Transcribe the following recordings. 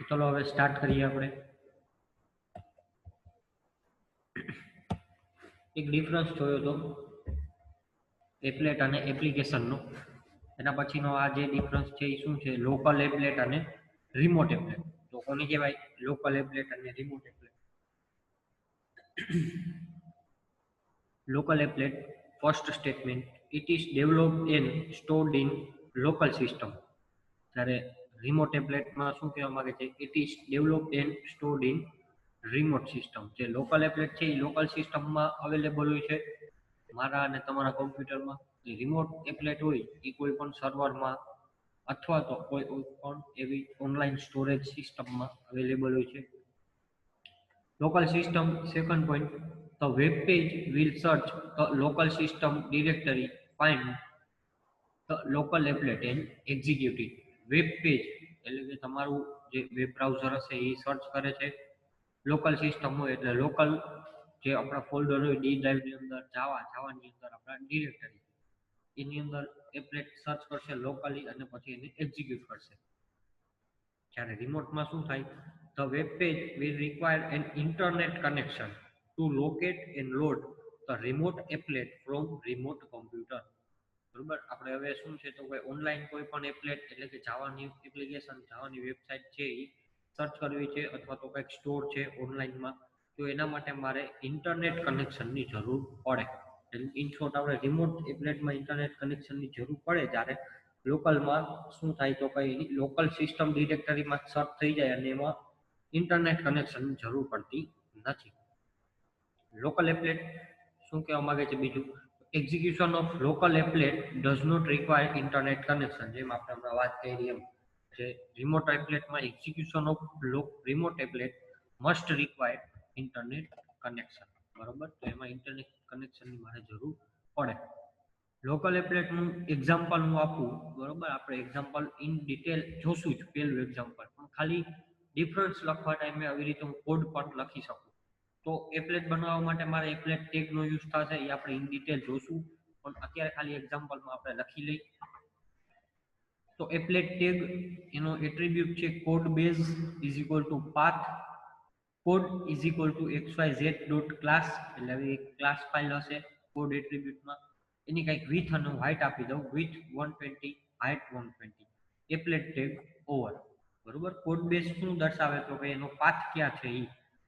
ચલો હવે સ્ટાર્ટ કરીએ આપણે. એક ડિફરન્સ જોયો તો એપ્લેટ અને એપ્લિકેશનનો. એના પછીનો આ જે ડિફરન્સ છે એ શું છે? લોકલ એપ્લેટ અને રિમોટ એપ્લેટ. તો કોને કહેવાય? લોકલ એપ્લેટ અને remote applet. Local applet, first statement, it is developed and stored in local system. જ્યારે રિમોટ એપ્લેટમાં શું કહેવા માંગે છે? It is developed and stored in remote system. જે લોકલ એપ્લેટ છે એ લોકલ સિસ્ટમમાં અવેલેબલ હોય છે, મારા અને તમારા કોમ્પ્યુટરમાં. જે રિમોટ એપ્લેટ હોય એ કોઈ પણ સર્વરમાં અથવા તો કોઈ પણ એવી ઓનલાઈન સ્ટોરેજ સિસ્ટમમાં અવેલેબલ હોય છે. Local system, second point, the web page will search the local system directory, find the local applet and execute it. Web page એટલે કે તમારું જે વેબ બ્રાઉઝર હશે એ સર્ચ કરે છે. લોકલ સિસ્ટમ હોય એટલે લોકલ જે આપણા ફોલ્ડર હોય, ડી ડ્રાઈવની અંદર, જાવાની અંદર આપણા ડિરેક્ટરી, એની અંદર એપ્લેટ સર્ચ કરશે લોકલી અને પછી એને એક્ઝિક્યુટ કરશે. જ્યારે રિમોટમાં શું થાય? The web page will require an internet connection to locate and load the remote applet from remote computer. બરોબર, આપણે હવે શું છે તો કે ઓનલાઈન કોઈ પણ એપ્લેટ એટલે કે જાવાની એપ્લિકેશન, જાવાની વેબસાઇટ છે એ સર્ચ કરવી છે અથવા તો કંઈક સ્ટોર છે ઓનલાઈનમાં, તો એના માટે મારે ઇન્ટરનેટ કનેક્શનની જરૂર પડે. ઇન શોર્ટ આપણે રિમોટ એપ્લેટમાં ઇન્ટરનેટ કનેક્શનની જરૂર પડે, જ્યારે લોકલમાં શું થાય તો કંઈ લોકલ સિસ્ટમ ડિરેક્ટરીમાં સર્ચ થઈ જાય અને એમાં ઇન્ટરનેટ કનેક્શનની જરૂર પડતી નથી. લોકલ એપ્લેટ શું કહેવા માંગે છે બીજું? Execution of local applet does not require internet connection. જેમ આપણે હમણાં વાત કરી એમ, જે રિમોટ એપ્લેટમાં execution of remote applet must require internet connection. બરોબર, તો એમાં ઇન્ટરનેટ કનેક્શનની મારે જરૂર પડે. લોકલ એપ્લેટનું એક્ઝામ્પલ હું આપું, બરોબર, આપણે એક્ઝામ્પલ ઇન ડિટેલ જોશું જ, પહેલું એક્ઝામ્પલ. પણ ખાલી ડિફરન્સ લખવા ટાઈમે આવી રીતે હું કોડ પણ લખી શકું. તો એપ્લેટ બનાવવા માટે મારે એપ્લેટ ટેગનો યુઝ થશે, એ આપણે ઇન ડિટેલ જોશું, પણ અત્યારે ખાલી એક્ઝામ્પલમાં આપણે લખી લઈ. તો એપ્લેટ ટેગ એનો એટ્રીબ્યુટ છે code base is equal to path, code is equal two xyz.class, એટલે આવી એક ક્લાસ ફાઇલ હશે કોડ એટ્રીબ્યુટમાં. એની કંઈક વિથ અને હાઇટ આપી દઉં, with 120, height 120. Applet tag over. બરોબર, કોડ બેઝ શું દર્શાવે તો કે એનો પાથ ક્યાં છે એ,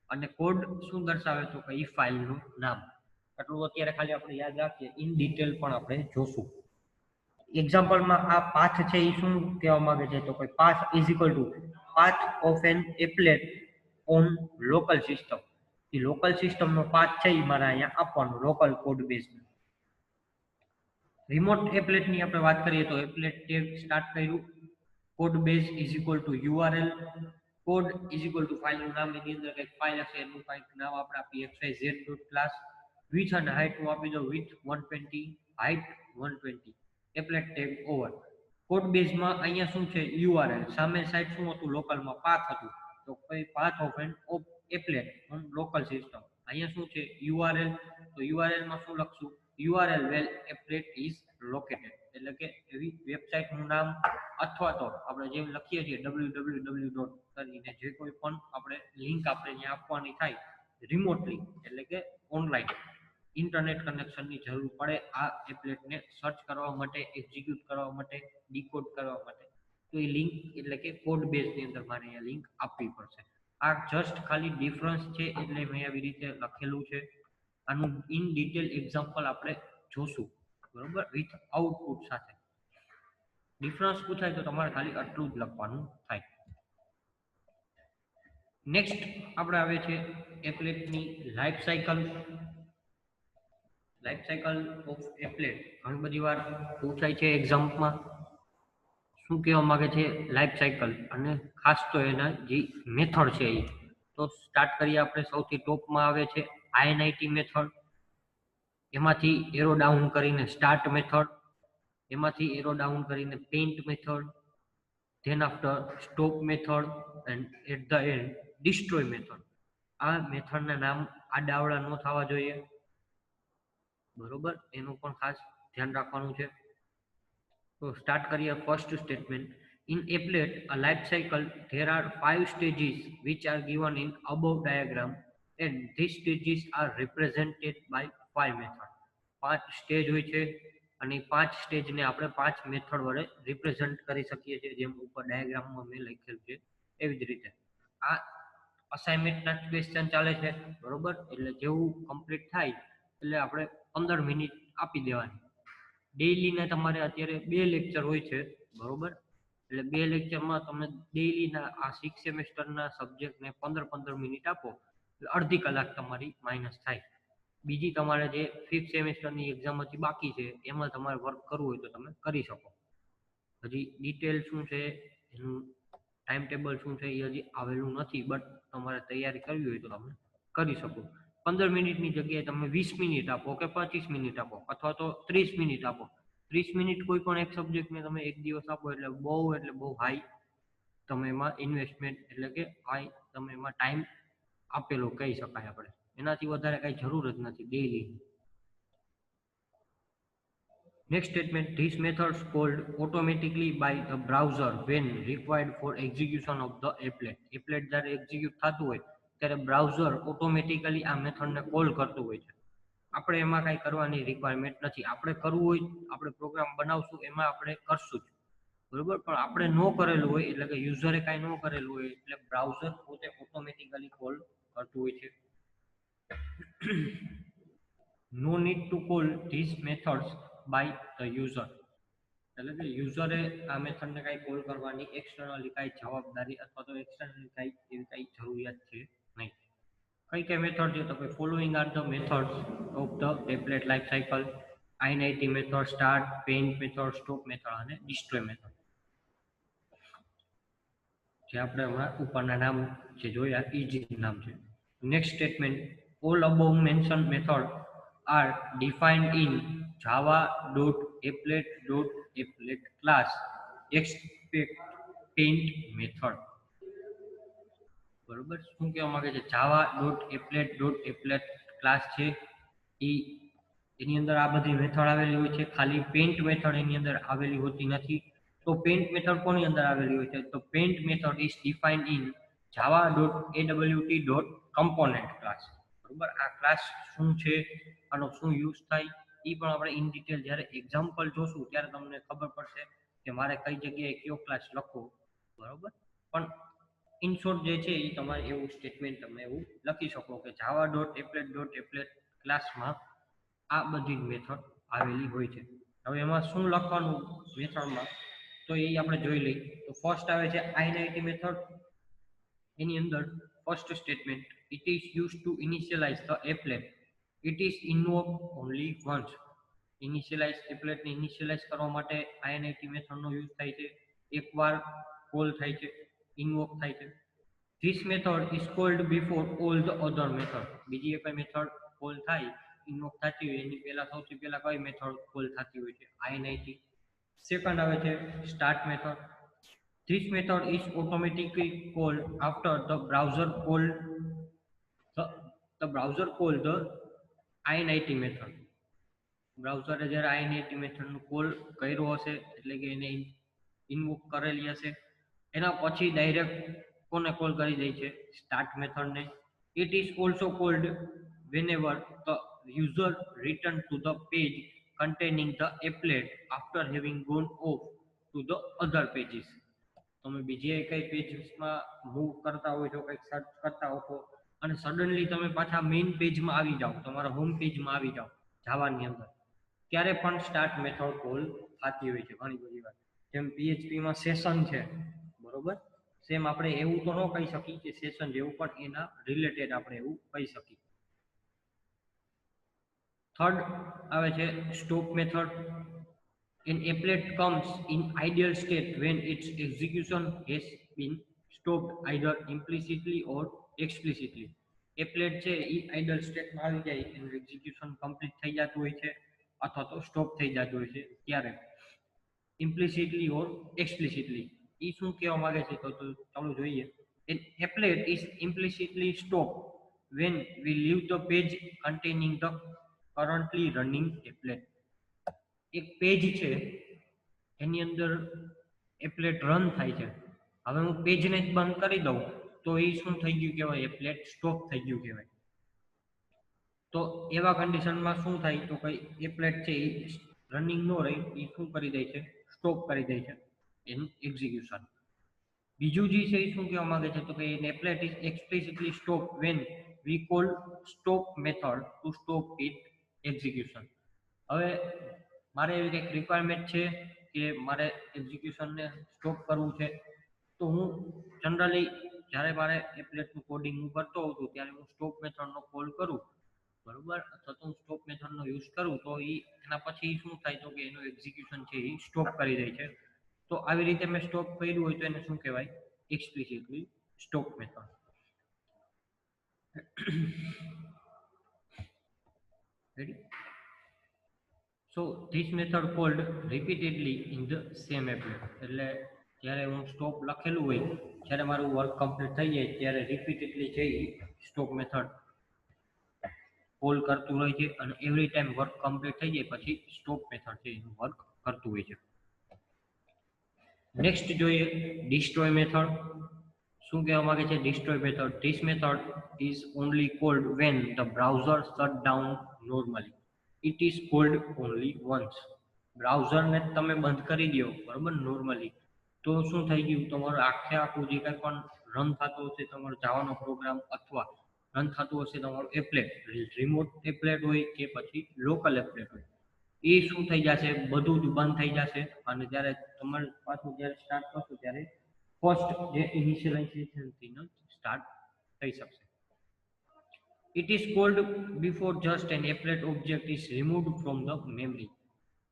અને કોડ શું દર્શાવે તો કે એ ફાઇલનું નામ. એટલું અત્યારે ખાલી આપણે યાદ રાખીએ, ઇન ડિટેલ પણ આપણે જોશું. એક્ઝામ્પલમાં આ પાથ છે એ શું કહેવા માંગે છે તો કે path is equal to path of an applet on local system. એ લોકલ સિસ્ટમનો પાથ છે એ મારે અહીંયા આપવાનો, લોકલ કોડ બેઝ. રિમોટ એપ્લેટની આપણે વાત કરીએ તો એપ્લેટ ટેગ સ્ટાર્ટ કર્યું, code base is equal to URL, code is equal to ફાઇલનું નામ, એની અંદર કંઈક ફાઇલ હશે એનું કંઈક નામ આપણે આપીએ xyz.class, વિથ અને હાઇટ હું આપી દઉં with 120, height 120. Applet tag over. Code બેઝમાં અહીંયા શું છે? યુઆરએલ. સામે સાઈડ શું હતું? લોકલમાં પાથ હતું, તો કઈ path of an applet on local system. અહીંયા શું છે? યુઆરએલ. તો યુઆરએલમાં શું લખશું? URL well applet is located, એટલે કે એવી વેબસાઇટનું નામ, અથવા તો આપણે જેમ લખીએ છીએ www. કરીને જે કોઈ પણ આપણે લિંક આપણે અહીંયા આપવાની થાય રિમોટલી, એટલે કે ઓનલાઈન ઇન્ટરનેટ કનેક્શનની જરૂર પડે આ એપ્લેટને સર્ચ કરવા માટે, એક્ઝિક્યુટ કરવા માટે, ડીકોડ કરવા માટે. તો એ લિંક એટલે કે કોડ બેઝની અંદર મારે અહીંયા લિંક આપવી પડશે. આ જસ્ટ ખાલી ડિફરન્સ છે એટલે મેં આવી રીતે લખેલું છે. આનું ઇન ડિટેલ એક્ઝામ્પલ આપણે જોશું, બરોબર, વિથ આઉટપુટ સાથે. ડિફરન્સ પૂછાય તો તમારે ખાલી આટલું જ લખવાનું થાય. નેક્સ્ટ આપણે આવે છે એપ્લેટની life cycle. Life cycle of applet ઘણી બધી વાર પૂછાય છે એક્ઝામમાં. શું કહેવા માંગે છે લાઈફ સાયકલ, અને ખાસ તો એના જે મેથડ છે એ. તો સ્ટાર્ટ કરીએ આપણે, સૌથી ટોપમાં આવે છે INIT મેથડ, એમાંથી એરો ડાઉન કરીને સ્ટાર્ટ મેથડ, એમાંથી એરો ડાઉન કરીને paint method, then after stop method, and at the end destroy method. આ મેથડના નામ આડાવડા ન થવા જોઈએ, બરોબર, એનું પણ ખાસ ધ્યાન રાખવાનું છે. તો સ્ટાર્ટ કરીએ first statement, In applet, a life cycle, there are 5 stages which are given in above diagram, and these stages are represented by 5 methods. 5 stage હોય છે અને 5 સ્ટેજને આપણે 5 મેથડ વડે રિપ્રેઝન્ટ કરી શકીએ છીએ, જેમ ઉપર ડાયાગ્રામમાં મેં લખેલું છે એવી જ રીતે. આ અસાઇનમેન્ટના ક્વેશ્ચન ચાલે છે, બરોબર? એટલે જેવું કમ્પ્લીટ થાય એટલે આપણે 15 મિનિટ આપી દેવાની. ડેઈલીના તમારે અત્યારે 2 લેક્ચર હોય છે, બરોબર? એટલે 2 લેક્ચરમાં તમે ડેઈલીના આ 6 સેમેસ્ટરના સબ્જેક્ટને 15 મિનિટ આપો એટલે અડધી કલાક તમારી માઇનસ થાય. બીજી તમારે જે 5th સેમેસ્ટરની એક્ઝામ હજી બાકી છે એમાં તમારે વર્ક કરવું હોય તો તમે કરી શકો. હજી ડિટેલ શું છે, એનું ટાઈમ ટેબલ શું છે એ હજી આવેલું નથી, બટ તમારે તૈયારી કરવી હોય તો તમે કરી શકો. 15 મિનિટની જગ્યાએ તમે 20 મિનિટ આપો કે 25 મિનિટ આપો, અથવા તો 30 મિનિટ આપો. 30 મિનિટ કોઈ પણ એક સબ્જેક્ટને તમે એક દિવસ આપો એટલે બહુ હાઈ તમે એમાં ઇન્વેસ્ટમેન્ટ, એટલે કે હાઈ તમે એમાં ટાઈમ આપેલો કહી શકાય આપણે. એનાથી વધારે કઈ જરૂર જ નથી daily. Next statement, these methods called automatically by the browser when required for execution of the applet. Applet જ્યારે એક્ઝિક્યુટ થતું હોય ત્યારે બ્રાઉઝર ઓટોમેટિકલી આ મેથડને કોલ કરતું હોય છે. આપણે એમાં કાંઈ કરવાની રિક્વાયરમેન્ટ નથી. આપણે કરવું હોય આપણે પ્રોગ્રામ બનાવશું એમાં આપણે કરશું જ, બરોબર? પણ આપણે ન કરેલું હોય, એટલે કે યુઝરે કાંઈ ન કરેલું હોય એટલે બ્રાઉઝર પોતે ઓટોમેટિકલી કોલ કરતું હોય છે. No need to call these methods by the user. એટલે કે યુઝરે આ મેથડને કાંઈ કોલ કરવાની એક્સટર્નલી કાંઈ જવાબદારી અથવા તો એક્સટર્નલી કાંઈ એવી કાંઈ જરૂરિયાત છે નહીં. કઈ મેથડ છે તો કે following are the methods of the applet life cycle: init method, start, paint method, stop method અને ડિસ્ટ્રોય મેથડ. જે આપણે હમણાં ઉપરના નામ જે જોયા એ જ નામ છે. Next statement, all above mentioned method are defined in java.applet.applet class except paint method. બરોબર? શું કહેવા માંગે છે? java.applet.applet ક્લાસ છે એની અંદર આ બધી મેથડ આવેલી હોય છે, ખાલી પેઇન્ટ મેથડ એની અંદર આવેલી હોતી નથી. તો પેઇન્ટ મેથડ કોની અંદર આવેલી હોય છે? તો paint method is defined in java.awt.component class. બરોબર? આ ક્લાસ શું છે, આનો શું યુઝ થાય એ પણ આપણે ઇન ડિટેલ જ્યારે એક્ઝામ્પલ જોશું ત્યારે તમને ખબર પડશે કે મારે કઈ જગ્યાએ કયો ક્લાસ લખવો, બરોબર? પણ ઇન શોર્ટ જે છે એ તમારે એવું સ્ટેટમેન્ટ તમે એવું લખી શકો કે java.applet.applet ક્લાસમાં આ બધી જ મેથડ આવેલી હોય છે. હવે એમાં શું લખવાનું મેથડમાં તો એ આપણે જોઈ લઈએ. તો ફર્સ્ટ આવે છે init મેથડ. એની અંદર first statement, it is used to initialize the applet. It is invoked only once. Initialize એપ્લેટને ઇનિશિયલાઇઝ કરવા માટે init મેથડનો યુઝ થાય છે, એકવાર કોલ થાય છે, ઇન્વોક થાય છે. This method is called before all the other method. બીજી એક મેથડ કોલ થાય, ઇન્વોક થતી હોય એની પહેલા સૌથી પહેલા કઈ મેથડ કોલ થતી હોય છે? init. સેકન્ડ આવે છે start method. This method is automatically called after the browser call the init method. બ્રાઉઝરે જ્યારે init મેથડનો કોલ કર્યો હશે એટલે કે એને ઇન્વોક કરેલી હશે, એના પછી ડાયરેક્ટ કોને કોલ કરી દે છે? સ્ટાર્ટ મેથડને. It is also cold whenever the user return to the page containing the applet after having gone off to the other pages. તમે બીજે કઈ પેજમાં મૂવ કરતા હોય છો, કંઈક સર્ચ કરતા હો છો અને સડનલી તમે પાછા મેઇન પેજમાં આવી જાઓ, તમારા હોમ પેજમાં આવી જાઓ જાવાની અંદર, ત્યારે પણ સ્ટાર્ટ મેથડ કોલ થતી હોય છે ઘણી બધી વાર. જેમ PHPમાં સેશન છે, બરોબર? સેમ આપણે એવું તો ન કહી શકીએ કે સેશન જેવું, પણ એના રિલેટેડ આપણે એવું કહી શકીએ. થર્ડ આવે છે stop method. An applet comes in ideal state when its execution has been stopped either implicitly or explicitly. applet છે એ આઇડલ સ્ટેટમાં આવી જાય, એનું એક્ઝિક્યુશન કમ્પ્લીટ થઈ જતું હોય છે અથવા તો સ્ટોપ થઈ જતું હોય છે. ત્યારે implicitly or explicitly એ શું કહેવા માંગે છે તો ચાલો જોઈએ. An applet is implicitly stopped when we leave the page containing the currently running applet. એક પેજ છે એની અંદર એપ્લેટ રન થાય છે. હવે હું પેજને જ બંધ કરી દઉં તો એ શું થઈ ગયું કહેવાય, એપ્લેટ સ્ટોપ થઈ ગયું કહેવાય. તો એવા કન્ડિશનમાં શું થાય તો કઈ એપ્લેટ છે એ રનિંગ ન રહે, એ શું કરી દે છે, સ્ટોપ કરી દે છે એનું એક્ઝિક્યુશન. બીજું જે છે એ શું કહેવા માંગે છે તો કે applet is explicitly stop when we call stop method to stop it execution. હવે મારે એવી કંઈક રિક્વાયરમેન્ટ છે કે મારે એક્ઝિક્યુશનને સ્ટોપ કરવું છે, તો હું જનરલી જ્યારે મારે એપ્લેટનું કોડિંગ હું કરતો હોઉં છું ત્યારે હું સ્ટોપ મેથડનો કોલ કરું, બરોબર, અથવા તો હું સ્ટોપ મેથડનો યુઝ કરું તો એના પછી શું થાય તો કે એનું એક્ઝિક્યુશન છે એ સ્ટોપ કરી દે છે. તો આવી રીતે મેં સ્ટોપ કર્યું હોય તો એને શું કહેવાય, explicitly stop method. Ready? So this method called repeatedly in the same applet. એટલે જ્યારે હું સ્ટોપ લખેલું હોય, જ્યારે મારું વર્ક કમ્પ્લીટ થઈ જાય ત્યારે રિપીટેડલી છે સ્ટોપ મેથડ કોલ કરતું હોય છે અને એવરી ટાઈમ વર્ક કમ્પ્લીટ થઈ જાય પછી સ્ટોપ મેથડ છે એનું વર્ક કરતું હોય છે. નેક્સ્ટ જોઈએ ડિસ્ટ્રોય મેથડ. શું કહેવા માંગે છે destroy method? This method is only called when the browser shut down normally. It is called only once. બ્રાઉઝરને તમે બંધ કરી દો, બરોબર, નોર્મલી, તો શું થઈ ગયું, તમારું આખું જે કંઈ પણ રન થતો હશે તમારો જાવાનો પ્રોગ્રામ અથવા રન થતું હશે તમારું એપ્લેટ, રિમોટ એપ્લેટ હોય કે પછી લોકલ એપ્લેટ હોય, એ શું થઈ જશે, બધું જ બંધ થઈ જશે. અને જ્યારે તમારે પાછું જ્યારે સ્ટાર્ટ કરશો ત્યારે ફર્સ્ટ જે ઇનિશિયલાઇઝેશનથી સ્ટાર્ટ થઈ શકશે. It is called before just an applet object is removed from the memory.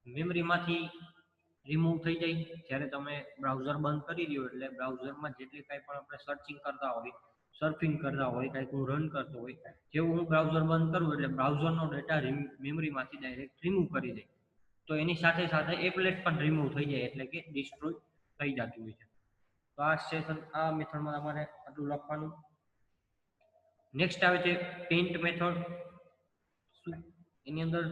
મેમરીમાંથી રિમૂવ થઈ જાય જ્યારે તમે બ્રાઉઝર બંધ કરી દો, એટલે બ્રાઉઝરમાં જેટલી કાંઈ પણ આપણે સર્ચિંગ કરતા હોય, સર્ફિંગ કરતા હોય, કાંઈક હું રન કરતો હોય, જેવું હું બ્રાઉઝર બંધ કરું એટલે બ્રાઉઝરનો ડેટા મેમરીમાંથી ડાયરેક્ટ રિમૂવ કરી દે. તો એની સાથે સાથે એપ્લેટ પણ રિમૂવ થઈ જાય, એટલે કે ડિસ્ટ્રોય થઈ જતું હોય છે. તો આ સેશન આ મેથડમાં તમારે આટલું લખવાનું. નેક્સ્ટ આવે છે પેઇન્ટ મેથડ. એની અંદર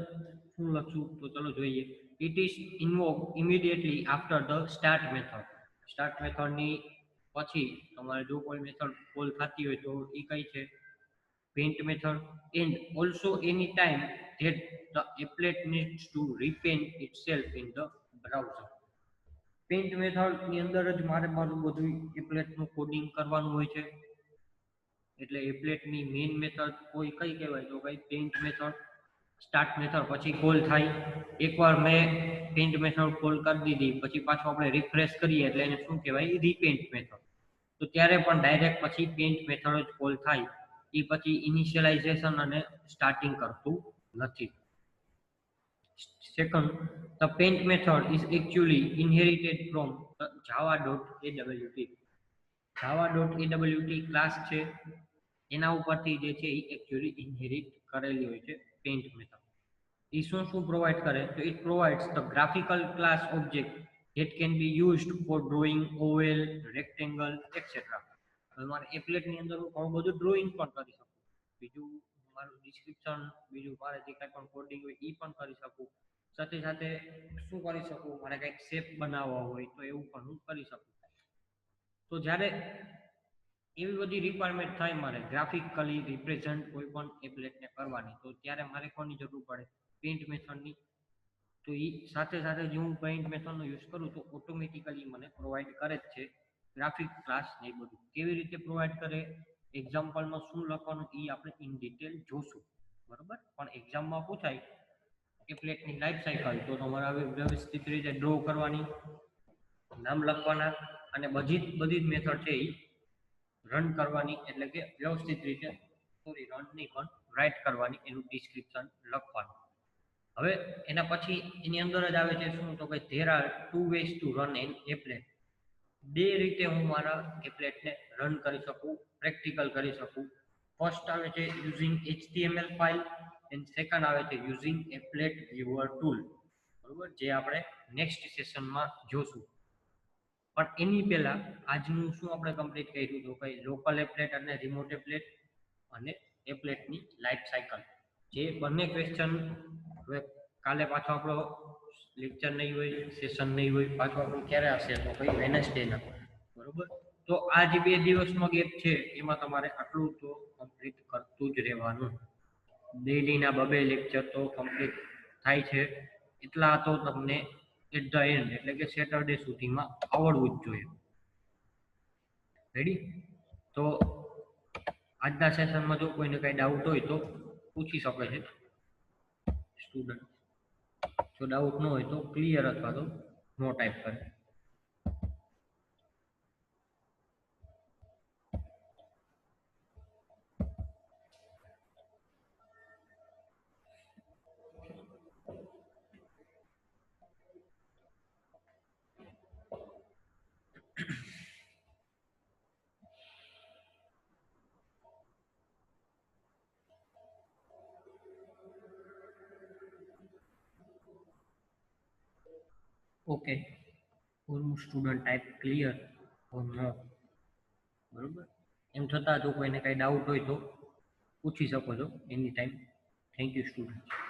શું લખશું તો ચલો જોઈએ. It is invoke immediately after the start method. Start મેથડની પછી તમારે જો કોઈ મેથડ કોલ થતી હોય તો એ કઈ છે, paint method. And also any time that the applet needs to repaint itself in the browser. Paint મેથડની અંદર જ મારે મારું બધું એપ્લેટનું કોડિંગ કરવાનું હોય છે. એટલે એપ્લેટની મેઇન મેથડ કોઈ કઈ કહેવાય તો કઈ પેઇન્ટ મેથડ. સ્ટાર્ટ મેથડ પછી કોલ થાય, એકવાર મેં પેઇન્ટ મેથડ કોલ કરી દીધી પછી પાછું આપણે રિફ્રેશ કરીએ એટલે એને શું કહેવાય, રીપેઇન્ટ મેથડ. તો ત્યારે પણ ડાયરેક્ટ પછી પેઇન્ટ મેથડ જ કોલ થાય, એ પછી ઇનિશિયલાઇઝેશન અને સ્ટાર્ટિંગ કરતું નથી. Second, the paint method is actually inherited from the java.awt. java.awt class છે એના ઉપરથી જે છે એ એકચ્યુઅલી ઇનહેરિટ કરેલી હોય છે પેઇન્ટ મેથડ. એ શું પ્રોવાઈડ કરે તો it provides the graphical class object that can be used for drawing oval, rectangle, etc. હવે મારે એપ્લેટની અંદર હું ઘણું બધું ડ્રોઈંગ પણ કરી શકું, બીજું મારું ડિસ્ક્રિપ્શન, બીજું મારે જે કાંઈ પણ કોડિંગ હોય એ પણ કરી શકું. સાથે સાથે શું કરી શકું, મારે કંઈક શેપ બનાવવા હોય તો એવું પણ હું કરી શકું. તો જ્યારે એવી બધી રિક્વાયરમેન્ટ થાય મારે ગ્રાફિકલી રિપ્રેઝન્ટ કોઈ પણ એપ્લેટને કરવાની, તો ત્યારે મારે કોની જરૂર પડે, પેઇન્ટ મેથડની. તો એ સાથે સાથે જો હું પેઇન્ટ મેથડનો યુઝ કરું તો ઓટોમેટિકલી મને પ્રોવાઈડ કરે જ છે ગ્રાફિક ક્લાસ ને એ બધું. કેવી રીતે પ્રોવાઈડ કરે, એક્ઝામ્પલમાં શું લખવાનું એ આપણે ઇન ડિટેલ જોશું, બરોબર. પણ એક્ઝામમાં પૂછાય એપ્લેટની લાઈફ સાયકલ, તો તમારે હવે વ્યવસ્થિત રીતે ડ્રો કરવાની, નામ લખવાના અને બધી જ મેથડ છે એ રન કરવાની, એટલે કે વ્યવસ્થિત રીતે રનની પણ રાઇટ કરવાની, એનું ડિસ્ક્રિપ્શન લખવાનું. હવે એના પછી એની અંદર જ આવે છે શું તો કે there are two ways to run an applet. બે રીતે હું મારા એપ્લેટને રન કરી શકું, પ્રેક્ટિકલ કરી શકું. ફર્સ્ટ આવે છે using HTML file and second આવે છે યુઝિંગ એપ્લેટ વ્યુઅર ટૂલ, બરોબર, જે આપણે નેક્સ્ટ સેશનમાં જોશું. પણ એની પહેલા આજનું શું આપણે કમ્પ્લીટ કર્યું તો કઈ લોકલ એપ્લેટ અને રિમોટ એપ્લેટ અને એપ્લેટની લાઈફ સાયકલ, જે બંને ક્વેશ્ચન હવે કાલે પાછો આપણો લેક્ચર નહીં હોય, સેશન નહીં હોય, પાછું આપણું ક્યારે હશે તો કઈ વેનસડેના, બરોબર. તો આ જે 2 દિવસનો ગેપ છે એમાં તમારે આટલું તો કમ્પ્લીટ કરતું જ રહેવાનું. ડેઈલીના 2 લેક્ચર તો કમ્પ્લીટ થાય છે, એટલા તો તમને એટ ધ એન્ડ એટલે કે સેટરડે સુધીમાં આવડવું જ જોઈએ. રેડી? તો આજના સેશનમાં જો કોઈને કઈ ડાઉટ હોય તો પૂછી શકે છે સ્ટુડન્ટ. જો ડાઉટ ન હોય તો ક્લિયર અથવા તો નો ટાઈપ કરે. ઓકે, સ્ટુડન્ટ ટાઈપ ક્લિયર ઓર નો, બરોબર. એમ છતાં જો કોઈને કઈ ડાઉટ હોય તો પૂછી શકો છો એની ટાઈમ. Thank you student.